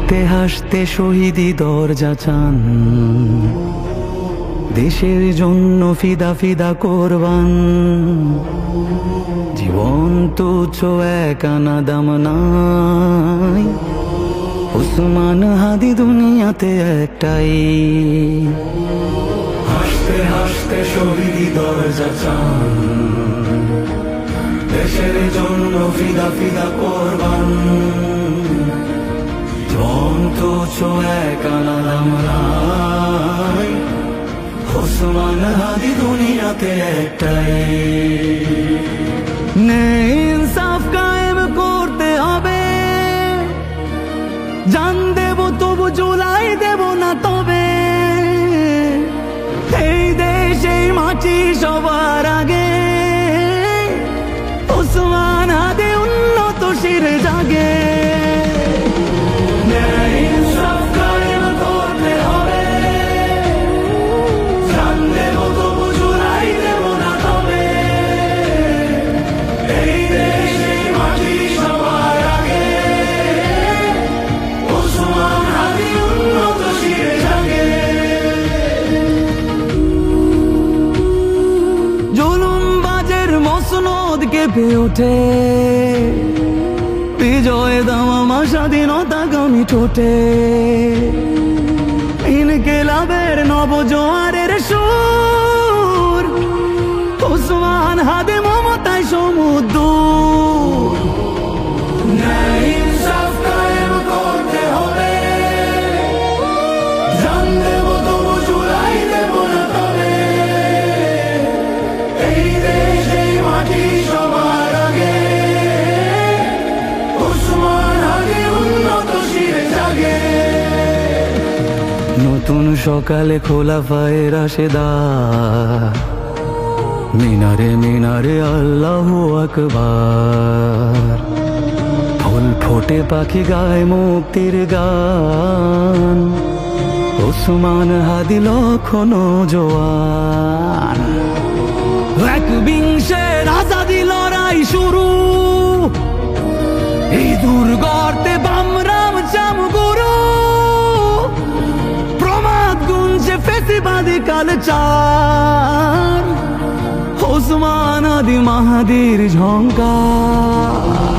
হাসতে হাসতে শহীদি দরজা চান, দেশের জন্য ফিদা ফিদা কোরবান। জীবন তুচ্ছ এক আনা দাম নাই, ওসমান হাদি দুনিয়াতে একটাই। হাসতে হাসতে শহীদি দরজা চান, দেশের জন্য ফিদা ফিদা কোরবান। জীবন তুচ্ছ এক আনা দাম নাই, ওসমান হাদি দুনিয়াতে একটাই। ন্যায় ইনসাফ কায়েম করতে হবে, জান দেব তবু জুলাই দেব না তবে। এই দেশ এই মাটি সবার আগে, ওসমান হাদি উন্নত শিরে জাগে। কেঁপে ওঠে বিজয় দামামা স্বাধীনতাগামী ঠোঁটে। ইনকিলাবের নবজোয়ারের সুর, ওসমান হাদি মমতায় সমুদ্র। নতুন সকালে খোলাফায়ে রাশেদার, মিনারে মিনারে আল্লাহু আকবার। ফুল ফোটে পাখি গায় মুক্তির গান, ওসমান হাদি লক্ষণ জোয়ান। একবিংশের আজাদি লড়াই শুরু, এই দুর্গতে বামরাম চামগুরু। ফেসিবাদী কালচার, ওসমান হাদি মাহাদির ঝঙ্কার।